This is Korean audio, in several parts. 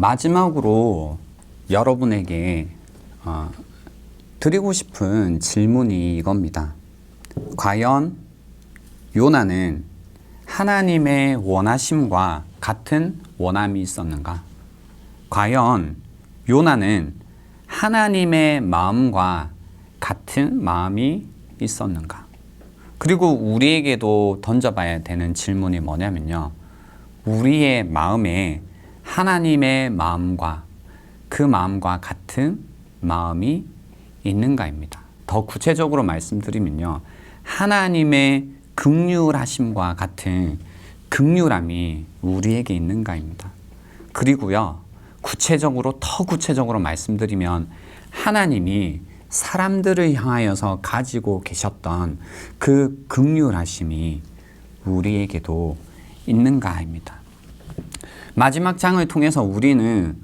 마지막으로 여러분에게 드리고 싶은 질문이 이겁니다. 과연 요나는 하나님의 원하심과 같은 원함이 있었는가? 과연 요나는 하나님의 마음과 같은 마음이 있었는가? 그리고 우리에게도 던져봐야 되는 질문이 뭐냐면요. 우리의 마음에 하나님의 마음과 그 마음과 같은 마음이 있는가입니다. 더 구체적으로 말씀드리면요. 하나님의 긍휼하심과 같은 긍휼함이 우리에게 있는가입니다. 그리고요. 더 구체적으로 말씀드리면 하나님이 사람들을 향하여서 가지고 계셨던 그 긍휼하심이 우리에게도 있는가입니다. 마지막 장을 통해서 우리는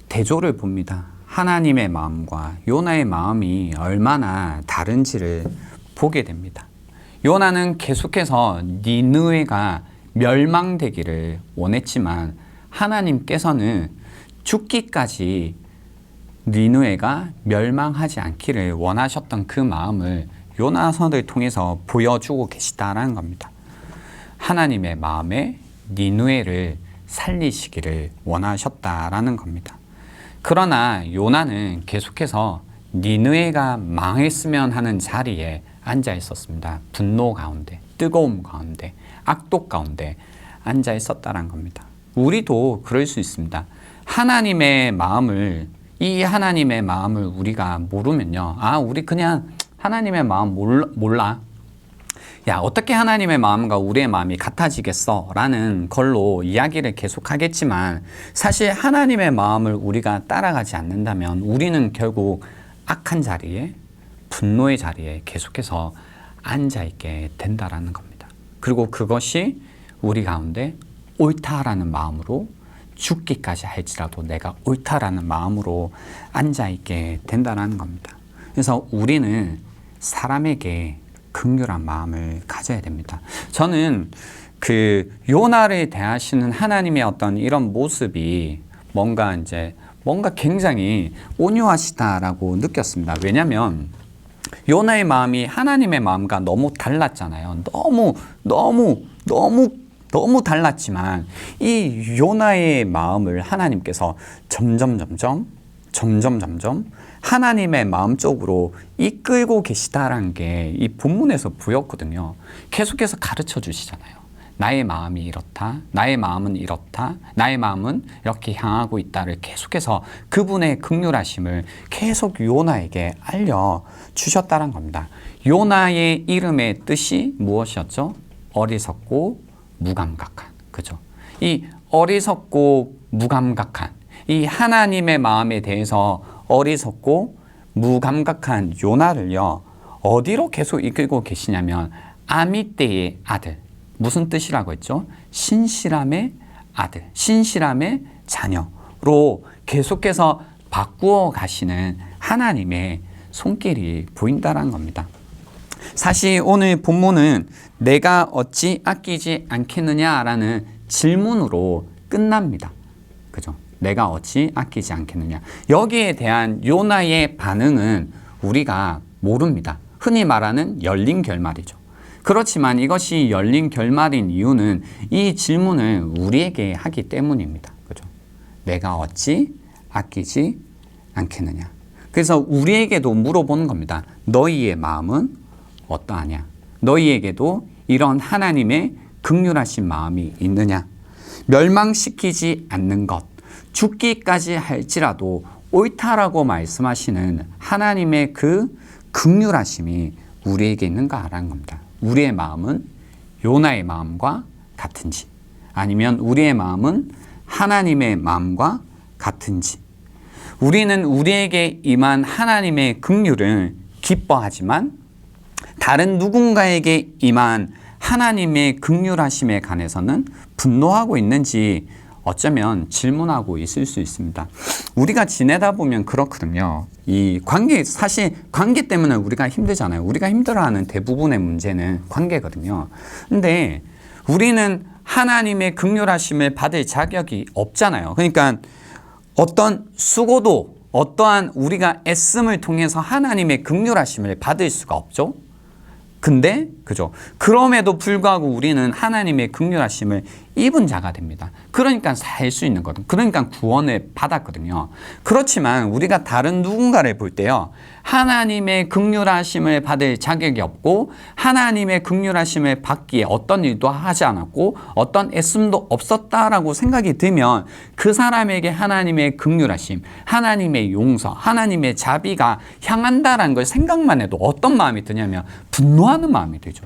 대조를 봅니다. 하나님의 마음과 요나의 마음이 얼마나 다른지를 보게 됩니다. 요나는 계속해서 니느웨가 멸망되기를 원했지만 하나님께서는 죽기까지 니느웨가 멸망하지 않기를 원하셨던 그 마음을 요나서를 통해서 보여주고 계시다라는 겁니다. 하나님의 마음에 니느웨를 살리시기를 원하셨다라는 겁니다. 그러나 요나는 계속해서 니느웨가 망했으면 하는 자리에 앉아 있었습니다. 분노 가운데, 뜨거움 가운데, 악독 가운데 앉아 있었다는 겁니다. 우리도 그럴 수 있습니다. 하나님의 마음을 우리가 모르면요. 우리 그냥 하나님의 마음 몰라. 야, 어떻게 하나님의 마음과 우리의 마음이 같아지겠어? 라는 걸로 이야기를 계속 하겠지만 사실 하나님의 마음을 우리가 따라가지 않는다면 우리는 결국 악한 자리에, 분노의 자리에 계속해서 앉아있게 된다라는 겁니다. 그리고 그것이 우리 가운데 옳다라는 마음으로 죽기까지 할지라도 내가 옳다라는 마음으로 앉아있게 된다는 겁니다. 그래서 우리는 사람에게 긍휼한 마음을 가져야 됩니다. 저는 요나를 대하시는 하나님의 어떤 이런 모습이 뭔가 굉장히 온유하시다라고 느꼈습니다. 왜냐하면 요나의 마음이 하나님의 마음과 너무 달랐잖아요. 너무 달랐지만 이 요나의 마음을 하나님께서 점점 하나님의 마음 쪽으로 이끌고 계시다라는 게 이 본문에서 보였거든요. 계속해서 가르쳐 주시잖아요. 나의 마음이 이렇다. 나의 마음은 이렇다. 나의 마음은 이렇게 향하고 있다를 계속해서 그분의 긍휼하심을 계속 요나에게 알려주셨다는 겁니다. 요나의 이름의 뜻이 무엇이었죠? 어리석고 무감각한. 그죠? 이 어리석고 무감각한 이 하나님의 마음에 대해서 어리석고 무감각한 요나를요. 어디로 계속 이끌고 계시냐면 아미떼의 아들. 무슨 뜻이라고 했죠? 신실함의 아들, 신실함의 자녀로 계속해서 바꾸어 가시는 하나님의 손길이 보인다는 겁니다. 사실 오늘 본문은 내가 어찌 아끼지 않겠느냐라는 질문으로 끝납니다. 그죠? 내가 어찌 아끼지 않겠느냐. 여기에 대한 요나의 반응은 우리가 모릅니다. 흔히 말하는 열린 결말이죠. 그렇지만 이것이 열린 결말인 이유는 이 질문을 우리에게 하기 때문입니다. 그죠? 내가 어찌 아끼지 않겠느냐. 그래서 우리에게도 물어보는 겁니다. 너희의 마음은 어떠하냐? 너희에게도 이런 하나님의 긍휼하신 마음이 있느냐? 멸망시키지 않는 것, 죽기까지 할지라도 옳다라고 말씀하시는 하나님의 그 긍휼하심이 우리에게 있는가라는 겁니다. 우리의 마음은 요나의 마음과 같은지 아니면 우리의 마음은 하나님의 마음과 같은지 우리는 우리에게 임한 하나님의 긍휼을 기뻐하지만 다른 누군가에게 임한 하나님의 긍휼하심에 관해서는 분노하고 있는지 어쩌면 질문하고 있을 수 있습니다. 우리가 지내다 보면 그렇거든요. 이 관계, 사실 관계 때문에 우리가 힘들잖아요. 우리가 힘들어하는 대부분의 문제는 관계거든요. 근데 우리는 하나님의 긍휼하심을 받을 자격이 없잖아요. 그러니까 어떤 수고도 어떠한 우리가 애씀을 통해서 하나님의 긍휼하심을 받을 수가 없죠. 근데 그죠? 그럼에도 불구하고 우리는 하나님의 긍휼하심을 입은 자가 됩니다. 그러니까 살 수 있는 거든. 그러니까 구원을 받았거든요. 그렇지만 우리가 다른 누군가를 볼 때요, 하나님의 긍휼하심을 받을 자격이 없고 하나님의 긍휼하심을 받기에 어떤 일도 하지 않았고 어떤 애씀도 없었다라고 생각이 들면 그 사람에게 하나님의 긍휼하심, 하나님의 용서, 하나님의 자비가 향한다라는 걸 생각만 해도 어떤 마음이 드냐면 분노하는 마음이 들죠.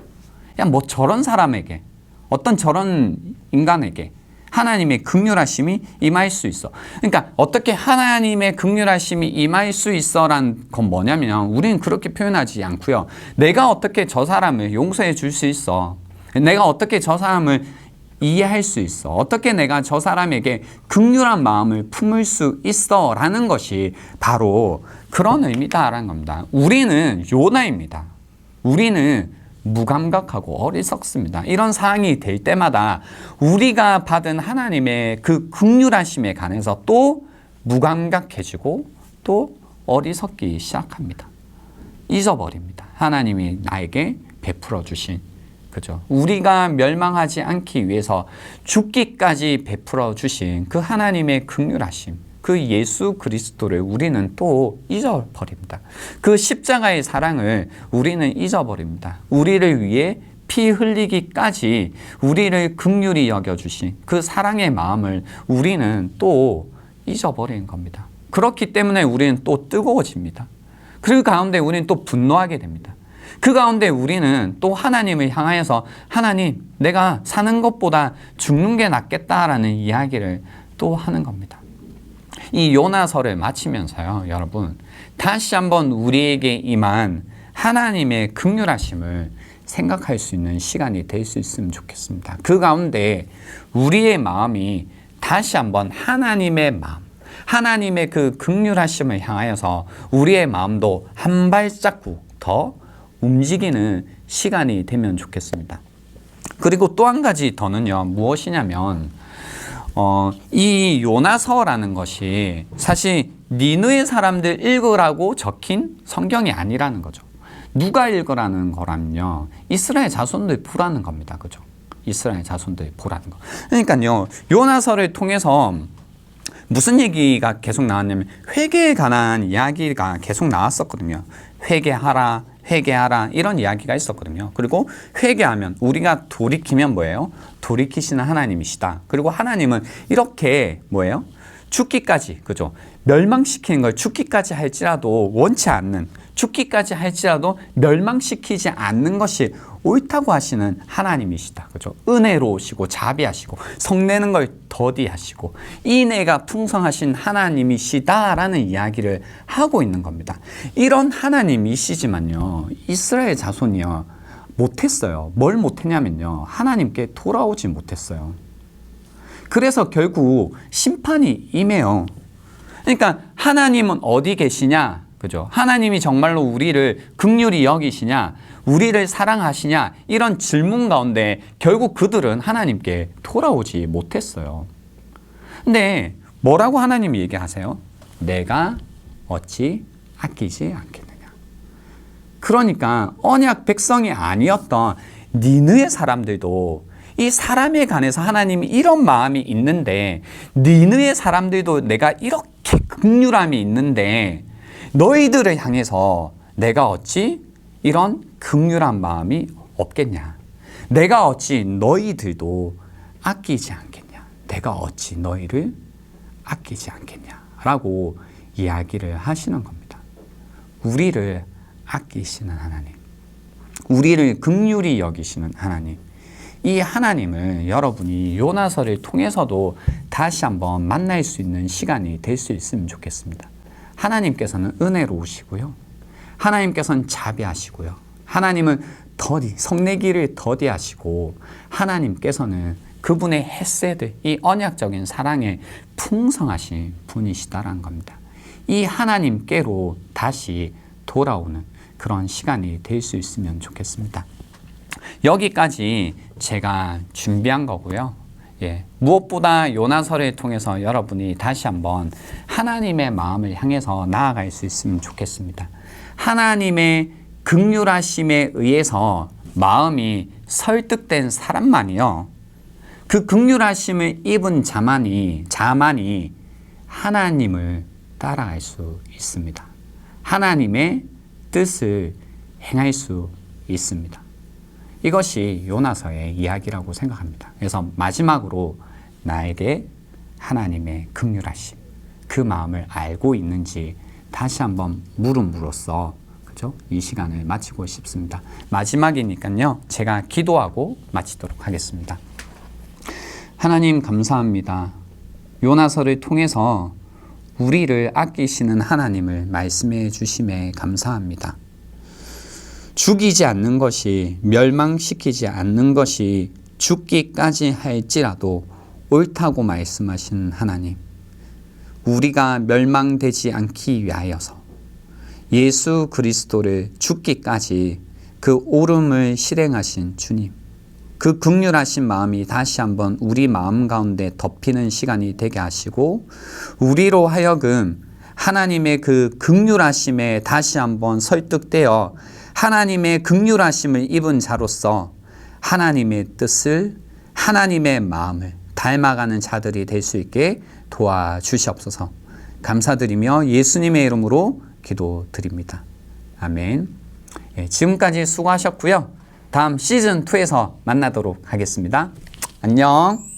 야, 뭐 저런 사람에게, 어떤 저런 인간에게 하나님의 긍휼하심이 임할 수 있어. 그러니까 어떻게 하나님의 긍휼하심이 임할 수 있어란 건 뭐냐면 우리는 그렇게 표현하지 않고요. 내가 어떻게 저 사람을 용서해 줄 수 있어. 내가 어떻게 저 사람을 이해할 수 있어. 어떻게 내가 저 사람에게 긍휼한 마음을 품을 수 있어 라는 것이 바로 그런 의미다라는 겁니다. 우리는 요나입니다. 우리는 무감각하고 어리석습니다. 이런 상황이 될 때마다 우리가 받은 하나님의 그 긍휼하심에 관해서 또 무감각해지고 또 어리석기 시작합니다. 잊어버립니다. 하나님이 나에게 베풀어 주신, 그죠? 우리가 멸망하지 않기 위해서 죽기까지 베풀어 주신 그 하나님의 긍휼하심, 그 예수 그리스도를 우리는 또 잊어버립니다. 그 십자가의 사랑을 우리는 잊어버립니다. 우리를 위해 피 흘리기까지 우리를 긍휼히 여겨주신 그 사랑의 마음을 우리는 또 잊어버린 겁니다. 그렇기 때문에 우리는 또 뜨거워집니다. 그 가운데 우리는 또 분노하게 됩니다. 그 가운데 우리는 또 하나님을 향하여서 하나님, 내가 사는 것보다 죽는 게 낫겠다라는 이야기를 또 하는 겁니다. 이 요나서를 마치면서요, 여러분, 다시 한번 우리에게 임한 하나님의 긍휼하심을 생각할 수 있는 시간이 될 수 있으면 좋겠습니다. 그 가운데 우리의 마음이 다시 한번 하나님의 마음, 하나님의 그 긍휼하심을 향하여서 우리의 마음도 한 발자국 더 움직이는 시간이 되면 좋겠습니다. 그리고 또 한 가지 더는요, 무엇이냐면 이 요나서라는 것이 사실 니느웨 사람들 읽으라고 적힌 성경이 아니라는 거죠. 누가 읽으라는 거라면요, 이스라엘 자손들 보라는 겁니다. 그죠? 이스라엘 자손들 보라는 거. 그러니까요, 요나서를 통해서 무슨 얘기가 계속 나왔냐면 회개에 관한 이야기가 계속 나왔었거든요. 회개하라, 회개하라, 이런 이야기가 있었거든요. 그리고 회개하면, 우리가 돌이키면 뭐예요? 돌이키시는 하나님이시다. 그리고 하나님은 이렇게 뭐예요? 죽기까지, 그죠? 멸망시키는 걸 죽기까지 할지라도 원치 않는, 죽기까지 할지라도 멸망시키지 않는 것이 옳다고 하시는 하나님이시다. 그죠? 은혜로우시고 자비하시고 성내는 걸 더디하시고 인애가 풍성하신 하나님이시다라는 이야기를 하고 있는 겁니다. 이런 하나님이시지만요, 이스라엘 자손이요, 못했어요. 뭘 못했냐면요, 하나님께 돌아오지 못했어요. 그래서 결국 심판이 임해요. 그러니까 하나님은 어디 계시냐? 그죠? 하나님이 정말로 우리를 긍휼히 여기시냐? 우리를 사랑하시냐? 이런 질문 가운데 결국 그들은 하나님께 돌아오지 못했어요. 근데 뭐라고 하나님이 얘기하세요? 내가 어찌 아끼지 않겠느냐. 그러니까 언약 백성이 아니었던 니느웨 사람들도 이 사람에 관해서 하나님이 이런 마음이 있는데, 니느웨 사람들도 내가 이렇게 긍휼함이 있는데 너희들을 향해서 내가 어찌 이런 긍휼한 마음이 없겠냐. 내가 어찌 너희들도 아끼지 않겠냐. 내가 어찌 너희를 아끼지 않겠냐 라고 이야기를 하시는 겁니다. 우리를 아끼시는 하나님, 우리를 긍휼히 여기시는 하나님, 이 하나님을 여러분이 요나서를 통해서도 다시 한번 만날 수 있는 시간이 될 수 있으면 좋겠습니다. 하나님께서는 은혜로우시고요, 하나님께서는 자비하시고요, 하나님은 성내기를 더디하시고, 하나님께서는 그분의 헤세드, 이 언약적인 사랑에 풍성하신 분이시다라는 겁니다. 이 하나님께로 다시 돌아오는 그런 시간이 될 수 있으면 좋겠습니다. 여기까지 제가 준비한 거고요. 무엇보다 요나서를 통해서 여러분이 다시 한번 하나님의 마음을 향해서 나아갈 수 있으면 좋겠습니다. 하나님의 긍휼하심에 의해서 마음이 설득된 사람만이요, 그 긍휼하심을 입은 자만이 하나님을 따라갈 수 있습니다. 하나님의 뜻을 행할 수 있습니다. 이것이 요나서의 이야기라고 생각합니다. 그래서 마지막으로 나에게 하나님의 긍휼하심, 그 마음을 알고 있는지 다시 한번 물음으로써 이 시간을 마치고 싶습니다. 마지막이니까요, 제가 기도하고 마치도록 하겠습니다. 하나님 감사합니다. 요나서를 통해서 우리를 아끼시는 하나님을 말씀해 주심에 감사합니다. 죽이지 않는 것이, 멸망시키지 않는 것이 죽기까지 할지라도 옳다고 말씀하신 하나님, 우리가 멸망되지 않기 위하여서 예수 그리스도를 죽기까지 그 옳음을 실행하신 주님, 그 긍휼하신 마음이 다시 한번 우리 마음 가운데 덮이는 시간이 되게 하시고, 우리로 하여금 하나님의 그 긍휼하심에 다시 한번 설득되어 하나님의 긍휼하심을 입은 자로서 하나님의 뜻을, 하나님의 마음을 닮아가는 자들이 될 수 있게 도와주시옵소서. 감사드리며 예수님의 이름으로 기도드립니다. 아멘. 지금까지 수고하셨고요. 다음 시즌2에서 만나도록 하겠습니다. 안녕.